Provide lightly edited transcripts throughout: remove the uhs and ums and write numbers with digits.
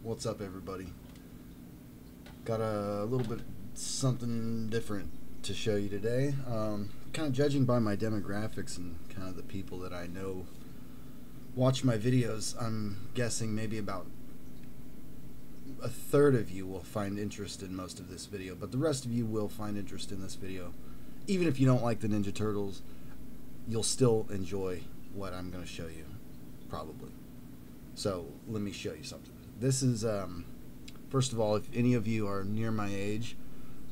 What's up, everybody? Got a little bit something different to show you today. Kind of judging by my demographics and kind of the people that I know watch my videos, I'm guessing maybe about a third of you will find interest in most of this video, but the rest of you will find interest in this video. Even if you don't like the Ninja Turtles, you'll still enjoy what I'm going to show you, probably. So let me show you something. This is, first of all, if any of you are near my age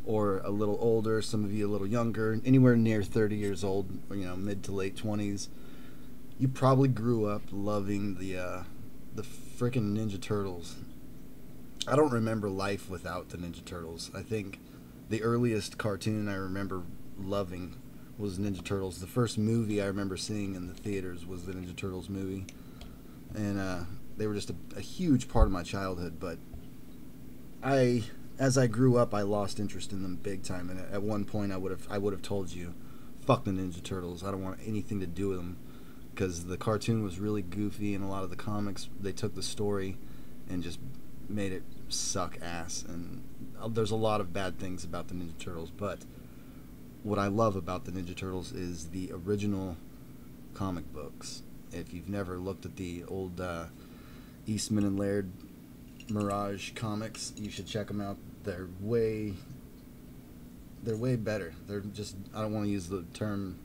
or a little older, some of you a little younger, anywhere near 30 years old, or, you know, mid to late 20s, you probably grew up loving the frickin' Ninja Turtles. I don't remember life without the Ninja Turtles. I think the earliest cartoon I remember loving was Ninja Turtles. The first movie I remember seeing in the theaters was the Ninja Turtles movie. And they were just a huge part of my childhood, but as I grew up, I lost interest in them big time. And at one point, I would have told you, fuck the Ninja Turtles. I don't want anything to do with them, because the cartoon was really goofy, and a lot of the comics, they took the story and just made it suck ass. And there's a lot of bad things about the Ninja Turtles, but what I love about the Ninja Turtles is the original comic books. If you've never looked at the old Eastman and Laird Mirage comics, you should check them out. They're way better. They're just, I don't want to use the term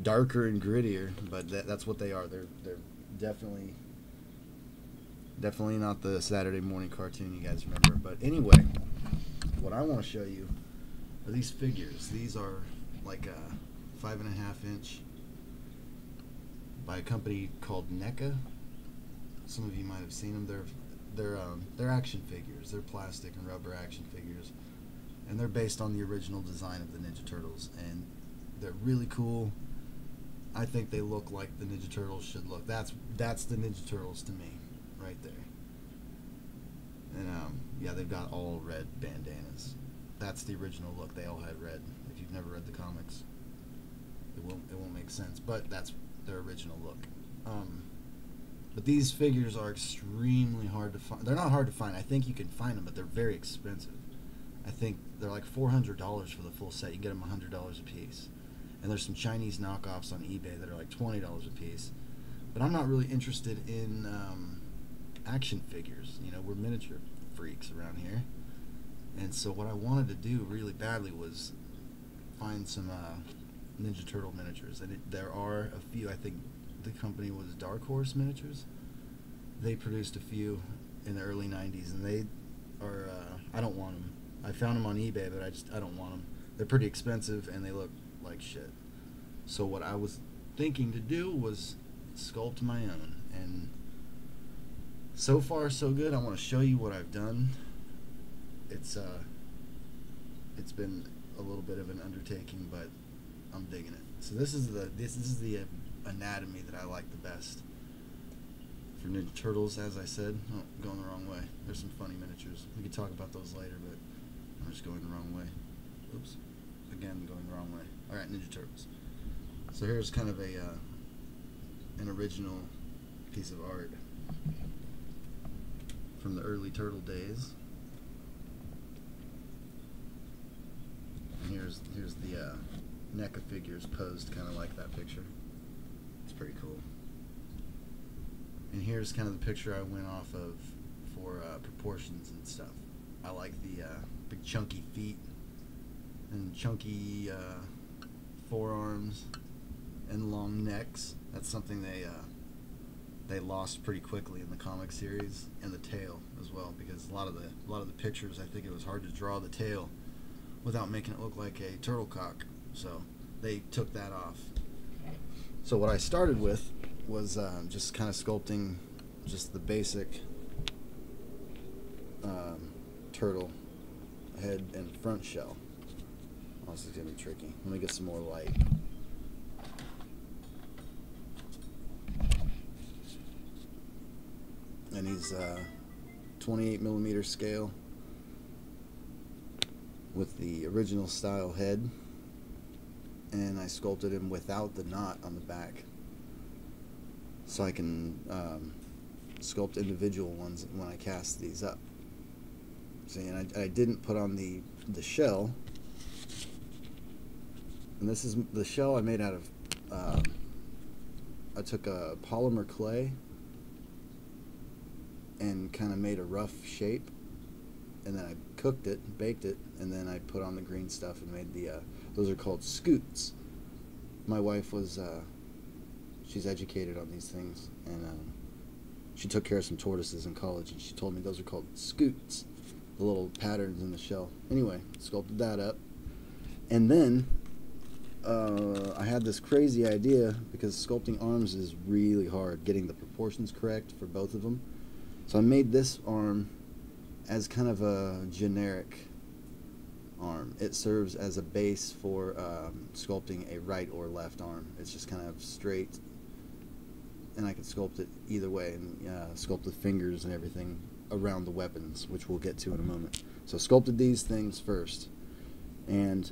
darker and grittier, but that's what they are. They're definitely not the Saturday morning cartoon you guys remember. But anyway, what I want to show you are these figures. These are like a 5.5-inch by a company called NECA. Some of you might have seen them. They're action figures. They're plastic and rubber action figures, and they're based on the original design of the Ninja Turtles, and they're really cool. I think they look like the Ninja Turtles should look. That's the Ninja Turtles to me, right there. And yeah, they've got all red bandanas. That's the original look. They all had red. If you've never read the comics, it won't make sense, but that's their original look. But these figures are extremely hard to find. They're not hard to find. I think you can find them, but they're very expensive. I think they're like $400 for the full set. You get them $100 a piece. And there's some Chinese knockoffs on eBay that are like $20 a piece. But I'm not really interested in action figures. You know, we're miniature freaks around here. And so what I wanted to do really badly was find some Ninja Turtle miniatures. And there are a few. I think the company was Dark Horse Miniatures. They produced a few in the early 90s, and they are, I don't want them. I found them on eBay, but I don't want them. They're pretty expensive, and they look like shit. So what I was thinking to do was sculpt my own, and so far so good. I want to show you what I've done. It's been a little bit of an undertaking, but I'm digging it. So this is the anatomy that I like the best for Ninja Turtles. As I said, oh, going the wrong way. There's some funny miniatures. We could talk about those later, but I'm just going the wrong way. Oops, again going the wrong way. All right, Ninja Turtles. So here's kind of an original piece of art from the early Turtle days. And here's the NECA figures posed kind of like that picture. It's pretty cool. And here's kind of the picture I went off of for proportions and stuff. I like the big chunky feet and chunky forearms and long necks. That's something they lost pretty quickly in the comic series, and the tail as well, because a lot of the pictures, I think it was hard to draw the tail without making it look like a turtle cock. So they took that off. So what I started with was just kind of sculpting just the basic turtle head and front shell. Oh, this is going to be tricky. Let me get some more light. And he's 28mm scale with the original style head. And I sculpted him without the knot on the back, so I can sculpt individual ones when I cast these up. See, and I didn't put on the shell. And this is the shell I made out of, I took a polymer clay and kind of made a rough shape, and then I cooked it, baked it, and then I put on the green stuff and made the, those are called scoots. My wife was, she's educated on these things, and she took care of some tortoises in college, and she told me those are called scoots, the little patterns in the shell. Anyway, sculpted that up, and then I had this crazy idea, because sculpting arms is really hard, getting the proportions correct for both of them. So I made this arm as kind of a generic arm. It serves as a base for sculpting a right or left arm. It's just kind of straight, and I can sculpt it either way, and sculpt the fingers and everything around the weapons, which we'll get to in a moment. So sculpted these things first, and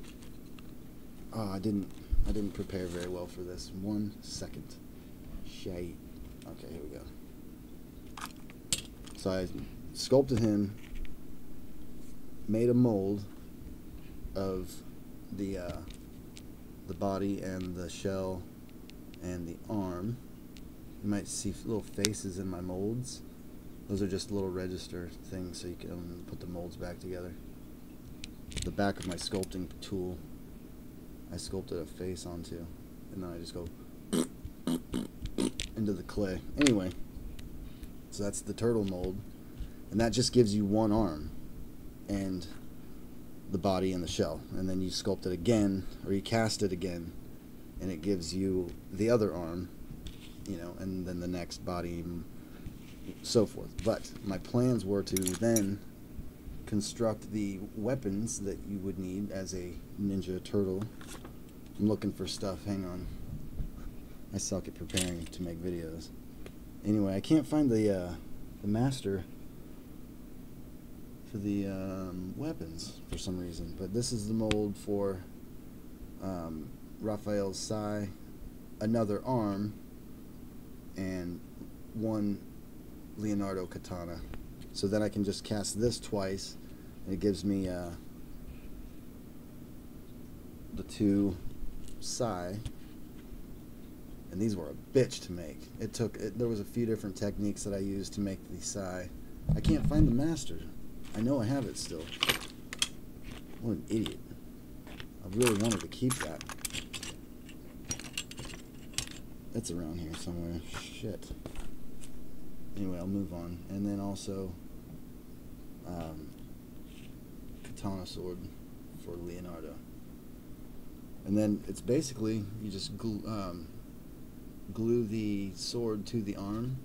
I didn't prepare very well for this. 1 second. Shite. Okay, here we go. So I sculpted him, made a mold of the body and the shell and the arm. You might see little faces in my molds. Those are just little register things so you can put the molds back together. The back of my sculpting tool, I sculpted a face onto, and then I just go into the clay. Anyway, so that's the turtle mold, and that just gives you one arm and the body and the shell, and then you sculpt it again, or you cast it again, and it gives you the other arm, you know, and then the next body, and so forth. But my plans were to then construct the weapons that you would need as a ninja turtle. I'm looking for stuff. Hang on. I suck at preparing to make videos. Anyway, I can't find the master for the weapons for some reason. But this is the mold for Raphael's sai, another arm, and one Leonardo katana. So then I can just cast this twice, and it gives me the two sai. And these were a bitch to make. There was a few different techniques that I used to make the sai. I can't find the master. I know I have it still. What an idiot. I really wanted to keep that. It's around here somewhere. Shit. Anyway, I'll move on. And then also katana sword for Leonardo. And then it's basically, you just glue the sword to the arm,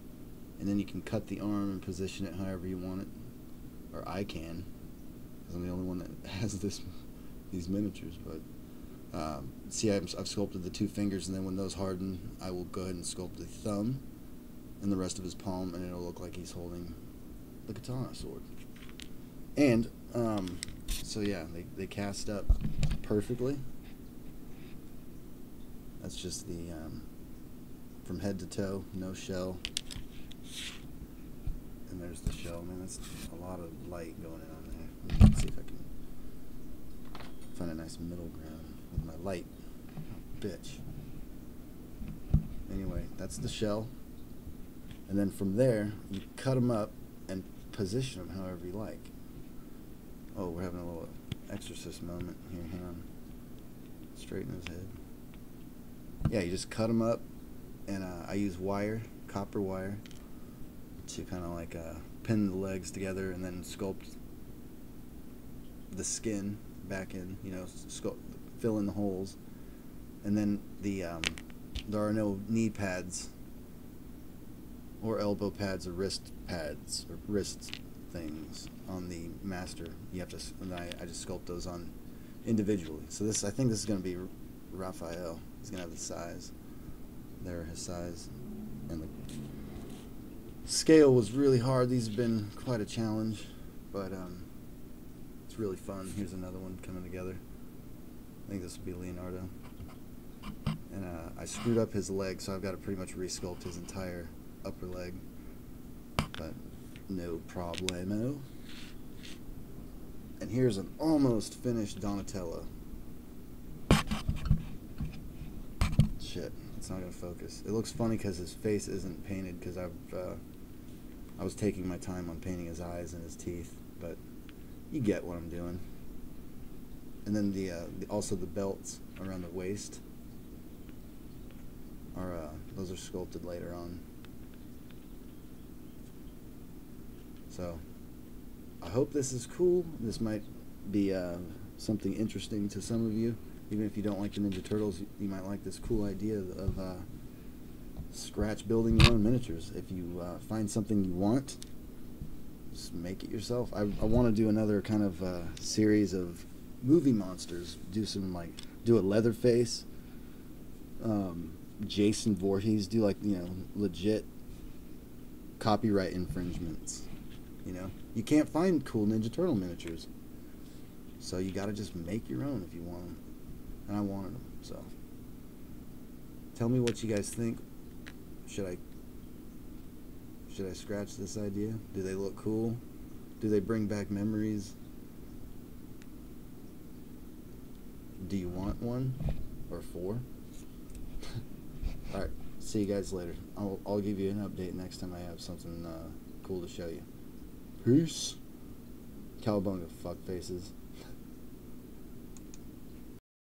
and then you can cut the arm and position it however you want it. Or I can, because I'm the only one that has these miniatures. But see, I've sculpted the two fingers, and then when those harden, I will go ahead and sculpt the thumb and the rest of his palm, and it'll look like he's holding the katana sword. And so yeah, they cast up perfectly. That's just the from head to toe, no shell. And there's the shell. Man, that's a lot of light going in on there. Let's see if I can find a nice middle ground with my light. Oh, bitch. Anyway, that's the shell. And then from there, you cut them up and position them however you like. Oh, we're having a little exorcist moment here. Hang on. Straighten his head. Yeah, you just cut them up, and I use wire, copper wire, to kind of like pin the legs together, and then sculpt the skin back in, you know, fill in the holes. And then there are no knee pads or elbow pads or wrist pads or wrist things on the master. You have to, and I just sculpt those on individually. So this, I think this is going to be Raphael. He's going to have the size. There are his size. And the scale was really hard. These have been quite a challenge, but it's really fun. Here's another one coming together. I think this will be Leonardo. And I screwed up his leg, so I've got to pretty much resculpt his entire upper leg. but no problemo. And here's an almost finished Donatello. Shit, it's not gonna focus. It looks funny because his face isn't painted because I was taking my time on painting his eyes and his teeth, but you get what I'm doing. And then also the belts around the waist are those are sculpted later on. So I hope this is cool. This might be something interesting to some of you. Even if you don't like the Ninja Turtles, you might like this cool idea of scratch building your own miniatures. If you find something you want, just make it yourself. I want to do another kind of series of movie monsters. Do a Leatherface, Jason Voorhees. Do like legit copyright infringements. You can't find cool Ninja Turtle miniatures, so you got to just make your own if you want them. And I wanted them, so tell me what you guys think. Should I scratch this idea? Do they look cool? Do they bring back memories? Do you want one or 4? Alright, see you guys later. I'll give you an update next time I have something cool to show you. Peace. Cowabunga, fuck faces.